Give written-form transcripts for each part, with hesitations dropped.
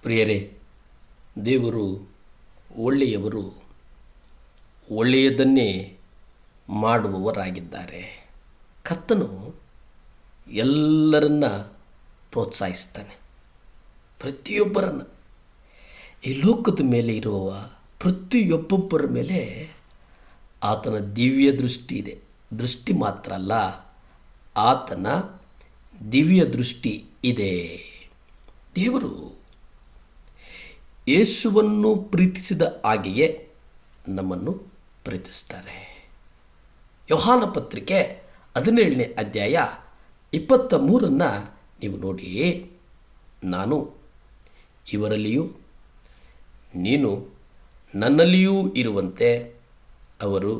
ಪ್ರಿಯರೇ, ದೇವರು ಒಳ್ಳೆಯವರು, ಒಳ್ಳೆಯದನ್ನೇ ಮಾಡುವವರಾಗಿದ್ದಾರೆ. ಕರ್ತನು ಎಲ್ಲರನ್ನ ಪ್ರೋತ್ಸಾಹಿಸ್ತಾನೆ. ಪ್ರತಿಯೊಬ್ಬರನ್ನು, ಈ ಲೋಕದ ಮೇಲೆ ಇರುವ ಪ್ರತಿಯೊಬ್ಬೊಬ್ಬರ ಮೇಲೆ ಆತನ ದಿವ್ಯ ದೃಷ್ಟಿ ಇದೆ. ದೃಷ್ಟಿ ಮಾತ್ರ ಅಲ್ಲ, ಆತನ ದಿವ್ಯ ದೃಷ್ಟಿ ಇದೆ. ದೇವರು ಯೇಸುವನ್ನು ಪ್ರೀತಿಸಿದ ಹಾಗೆಯೇ ನಮ್ಮನ್ನು ಪ್ರೀತಿಸ್ತಾರೆ. ಯೋಹಾನ ಪತ್ರಿಕೆ 17ನೇ ಅಧ್ಯಾಯ 23 ನೀವು ನೋಡಿ. ನಾನು ಇವರಲ್ಲಿಯೂ ನೀನು ನನ್ನಲ್ಲಿಯೂ ಇರುವಂತೆ ಅವರು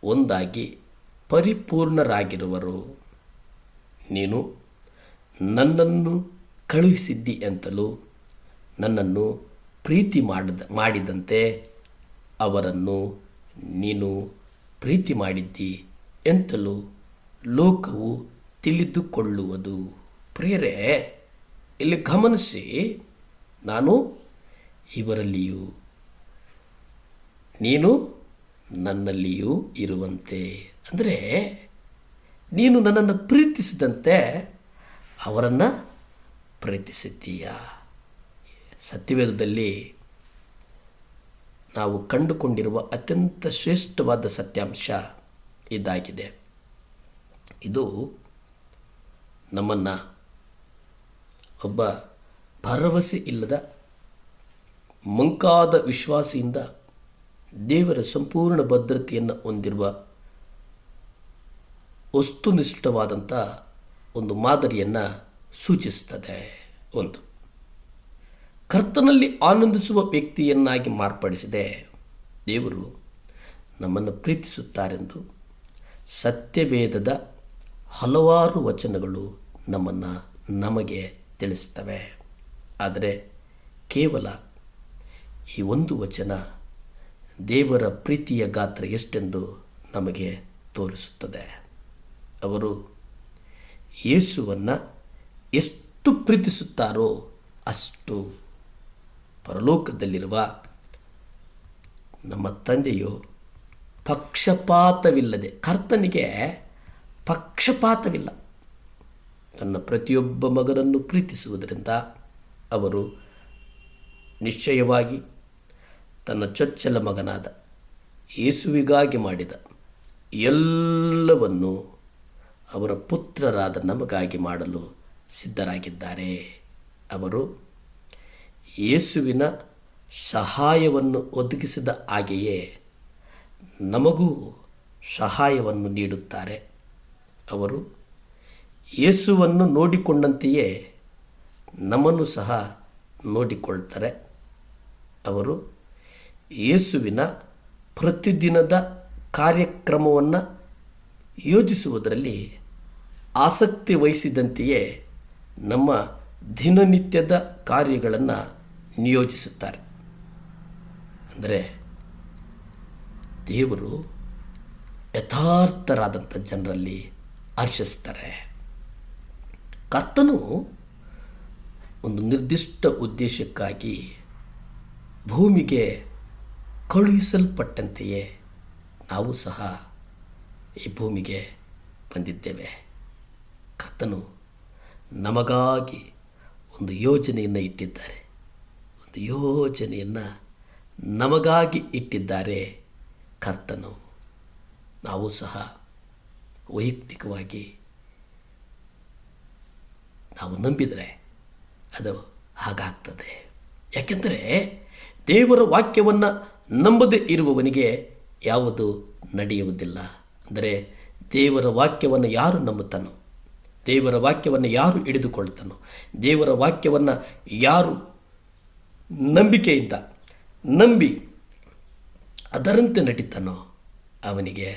ಒಂದಾಗಿ ಪರಿಪೂರ್ಣರಾಗಿರುವರು. ನೀನು ನನ್ನನ್ನು ಕಳುಹಿಸಿದ್ದಿ ಅಂತಲೂ ನನ್ನನ್ನು ಪ್ರೀತಿ ಮಾಡಿದಂತೆ ಅವರನ್ನು ನೀನು ಪ್ರೀತಿ ಮಾಡಿದ್ದಿ ಎಂತಲೂ ಲೋಕವು ತಿಳಿದುಕೊಳ್ಳುವುದು. ಪ್ರಿಯರೇ, ಇಲ್ಲಿ ಗಮನಿಸಿ, ನಾನು ಇವರಲ್ಲಿಯೂ ನೀನು ನನ್ನಲ್ಲಿಯೂ ಇರುವಂತೆ. ಅಂದರೆ ನೀನು ನನ್ನನ್ನು ಪ್ರೀತಿಸಿದಂತೆ ಅವರನ್ನು ಪ್ರೀತಿಸಿದ್ದೀಯ. ಸತ್ಯವೇದದಲ್ಲಿ ನಾವು ಕಂಡುಕೊಂಡಿರುವ ಅತ್ಯಂತ ಶ್ರೇಷ್ಠವಾದ ಸತ್ಯಾಂಶ ಇದಾಗಿದೆ. ಇದು ನಮ್ಮನ್ನು ಒಬ್ಬ ಭರವಸೆ ಇಲ್ಲದ ಮಂಕಾದ ವಿಶ್ವಾಸಿಯಿಂದ ದೇವರ ಸಂಪೂರ್ಣ ಭದ್ರತೆಯನ್ನು ಹೊಂದಿರುವ ವಸ್ತುನಿಷ್ಠವಾದಂಥ ಒಂದು ಮಾದರಿಯನ್ನು ಸೂಚಿಸುತ್ತದೆ. ಒಂದು ಕರ್ತನಲ್ಲಿ ಆನಂದಿಸುವ ವ್ಯಕ್ತಿಯನ್ನಾಗಿ ಮಾರ್ಪಡಿಸಿದೆ. ದೇವರು ನಮ್ಮನ್ನು ಪ್ರೀತಿಸುತ್ತಾರೆಂದು ಸತ್ಯವೇದದ ಹಲವಾರು ವಚನಗಳು ನಮಗೆ ತಿಳಿಸುತ್ತವೆ. ಆದರೆ ಕೇವಲ ಈ ಒಂದು ವಚನ ದೇವರ ಪ್ರೀತಿಯ ಗಾತ್ರ ಎಷ್ಟೆಂದು ನಮಗೆ ತೋರಿಸುತ್ತದೆ. ಅವರು ಯೇಸುವನ್ನು ಎಷ್ಟು ಪ್ರೀತಿಸುತ್ತಾರೋ ಅಷ್ಟು ಪರಲೋಕದಲ್ಲಿರುವ ನಮ್ಮ ತಂದೆಯು ಪಕ್ಷಪಾತವಿಲ್ಲದೆ, ಕರ್ತನಿಗೆ ಪಕ್ಷಪಾತವಿಲ್ಲ, ತನ್ನ ಪ್ರತಿಯೊಬ್ಬ ಮಗನನ್ನು ಪ್ರೀತಿಸುವುದರಿಂದ ಅವರು ನಿಶ್ಚಯವಾಗಿ ತನ್ನ ಚೊಚ್ಚಲ ಮಗನಾದ ಯೇಸುವಿಗಾಗಿ ಮಾಡಿದ ಎಲ್ಲವನ್ನು ಅವರ ಪುತ್ರರಾದ ನಮಗಾಗಿ ಮಾಡಲು ಸಿದ್ಧರಾಗಿದ್ದಾರೆ. ಅವರು ಯೇಸುವಿನ ಸಹಾಯವನ್ನು ಒದಗಿಸಿದ ಹಾಗೆಯೇ ನಮಗೂ ಸಹಾಯವನ್ನು ನೀಡುತ್ತಾರೆ. ಅವರು ಯೇಸುವನ್ನು ನೋಡಿಕೊಂಡಂತೆಯೇ ನಮ್ಮನ್ನು ಸಹ ನೋಡಿಕೊಳ್ತಾರೆ. ಅವರು ಯೇಸುವಿನ ಪ್ರತಿದಿನದ ಕಾರ್ಯಕ್ರಮವನ್ನು ಯೋಜಿಸುವುದರಲ್ಲಿ ಆಸಕ್ತಿ ವಹಿಸಿದಂತೆಯೇ ನಮ್ಮ ದಿನನಿತ್ಯದ ಕಾರ್ಯಗಳನ್ನು ನಿಯೋಜಿಸುತ್ತಾರೆ. ಅಂದರೆ ದೇವರು ಯಥಾರ್ಥರಾದಂಥ ಜನರಲ್ಲಿ ಹರ್ಷಿಸ್ತಾರೆ. ಕರ್ತನು ಒಂದು ನಿರ್ದಿಷ್ಟ ಉದ್ದೇಶಕ್ಕಾಗಿ ಭೂಮಿಗೆ ಕಳುಹಿಸಲ್ಪಟ್ಟಂತೆಯೇ ನಾವು ಸಹ ಈ ಭೂಮಿಗೆ ಬಂದಿದ್ದೇವೆ. ಕರ್ತನು ನಮಗಾಗಿ ಒಂದು ಯೋಜನೆಯನ್ನು ಇಟ್ಟಿದ್ದಾರೆ. ಒಂದು ಯೋಜನೆಯನ್ನು ನಮಗಾಗಿ ಇಟ್ಟಿದ್ದಾರೆ ಕರ್ತನು. ನಾವು ಸಹ ವೈಯಕ್ತಿಕವಾಗಿ ನಾವು ನಂಬಿದರೆ ಅದು ಹಾಗಾಗ್ತದೆ. ಯಾಕೆಂದರೆ ದೇವರ ವಾಕ್ಯವನ್ನು ನಂಬದೇ ಇರುವವನಿಗೆ ಯಾವುದು ನಡೆಯುವುದಿಲ್ಲ. ಅಂದರೆ ದೇವರ ವಾಕ್ಯವನ್ನು ಯಾರು ನಂಬುತ್ತಾನೋ, ದೇವರ ವಾಕ್ಯವನ್ನು ಯಾರು ಹಿಡಿದುಕೊಳ್ತಾನೋ, ದೇವರ ವಾಕ್ಯವನ್ನು ಯಾರು ನಂಬಿಕೆಯಿಂದ ನಂಬಿ ಅದರಂತೆ ನಡೀತಾನೋ ಅವನಿಗೆ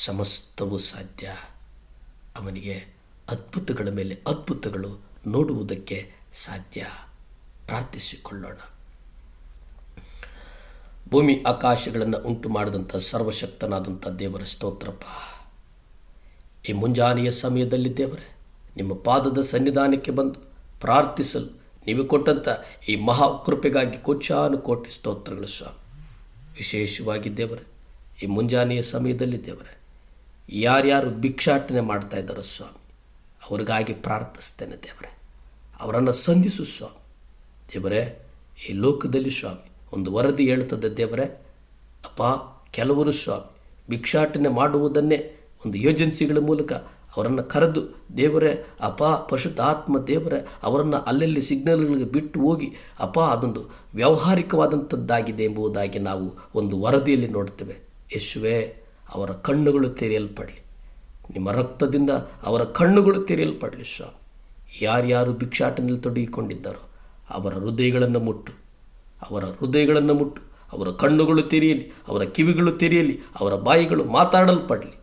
ಸಮಸ್ತವೂ ಸಾಧ್ಯ. ಅವನಿಗೆ ಅದ್ಭುತಗಳ ಮೇಲೆ ಅದ್ಭುತಗಳು ನೋಡುವುದಕ್ಕೆ ಸಾಧ್ಯ. ಪ್ರಾರ್ಥಿಸಿಕೊಳ್ಳೋಣ. ಭೂಮಿ ಆಕಾಶಗಳನ್ನು ಉಂಟು ಮಾಡಿದಂಥ ಸರ್ವಶಕ್ತನಾದಂಥ ದೇವರ ಸ್ತೋತ್ರಪ್ಪ. ಈ ಮುಂಜಾನೆಯ ಸಮಯದಲ್ಲಿ ದೇವರೇ, ನಿಮ್ಮ ಪಾದದ ಸನ್ನಿಧಾನಕ್ಕೆ ಬಂದು ಪ್ರಾರ್ಥಿಸಲು ನೀವು ಕೊಟ್ಟಂಥ ಈ ಮಹಾಕೃಪೆಗಾಗಿ ಕೋಟಿ ಸ್ತೋತ್ರಗಳು ಸ್ವಾಮಿ. ವಿಶೇಷವಾಗಿ ದೇವರೇ, ಈ ಮುಂಜಾನೆಯ ಸಮಯದಲ್ಲಿ ದೇವರೇ, ಯಾರ್ಯಾರು ಭಿಕ್ಷಾಟನೆ ಮಾಡ್ತಾ ಇದ್ದಾರೋ ಸ್ವಾಮಿ, ಅವ್ರಿಗಾಗಿ ಪ್ರಾರ್ಥಿಸ್ತೇನೆ ದೇವರೇ. ಅವರನ್ನು ಸಂಧಿಸು ಸ್ವಾಮಿ. ದೇವರೇ, ಈ ಲೋಕದಲ್ಲಿ ಸ್ವಾಮಿ ಒಂದು ವರದಿ ಹೇಳ್ತದೆ ದೇವರೇ, ಅಪ್ಪ, ಕೆಲವರು ಸ್ವಾಮಿ ಭಿಕ್ಷಾಟನೆ ಮಾಡುವುದನ್ನೇ ಒಂದು ಏಜೆನ್ಸಿಗಳ ಮೂಲಕ ಅವರನ್ನು ಕರೆದು ದೇವರೇ, ಅಪ್ಪ ಪರಿಶುದ್ಧಾತ್ಮ ದೇವರೇ, ಅವರನ್ನು ಅಲ್ಲಲ್ಲಿ ಸಿಗ್ನಲ್ಗಳಿಗೆ ಬಿಟ್ಟು ಹೋಗಿ ಅಪ್ಪ ಅದೊಂದು ವ್ಯಾವಹಾರಿಕವಾದಂಥದ್ದಾಗಿದೆ ಎಂಬುದಾಗಿ ನಾವು ಒಂದು ವರದಿಯಲ್ಲಿ ನೋಡ್ತೇವೆ. ಯೇಸುವೇ, ಅವರ ಕಣ್ಣುಗಳು ತೆರೆಯಲ್ಪಡಲಿ. ನಿಮ್ಮ ರಕ್ತದಿಂದ ಅವರ ಕಣ್ಣುಗಳು ತೆರೆಯಲ್ಪಡಲಿ ಸ್ವಾಮಿ. ಯಾರ್ಯಾರು ಭಿಕ್ಷಾಟನೆಯಲ್ಲಿ ತೊಡಗಿಕೊಂಡಿದ್ದಾರೋ ಅವರ ಹೃದಯಗಳನ್ನು ಮುಟ್ಟು, ಅವರ ಹೃದಯಗಳನ್ನು ಮುಟ್ಟು. ಅವರ ಕಣ್ಣುಗಳು ತೆರೆಯಲಿ, ಅವರ ಕಿವಿಗಳು ತೆರೆಯಲಿ, ಅವರ ಬಾಯಿಗಳು ಮಾತಾಡಲ್ಪಡಲಿ.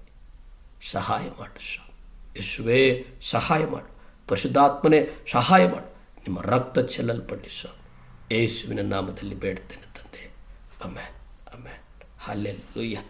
ಸಹಾಯ ಮಾಡು ಸ್ವಾಮಿ. ಯೇಸುವೇ, ಸಹಾಯ ಮಾಡು. ಪರಿಶುದ್ಧಾತ್ಮನೇ, ಸಹಾಯ ಮಾಡು. ನಿಮ್ಮ ರಕ್ತ ಚೆಲ್ಲಲ್ಪಡಲಿ ಸ್ವಾಮಿ. ಯೇಸುವಿನ ನಾಮದಲ್ಲಿ ಬೇಡ್ತೇನೆ ತಂದೆ. Amen, amen. ಹಲ್ಲೆಲೂಯಾ.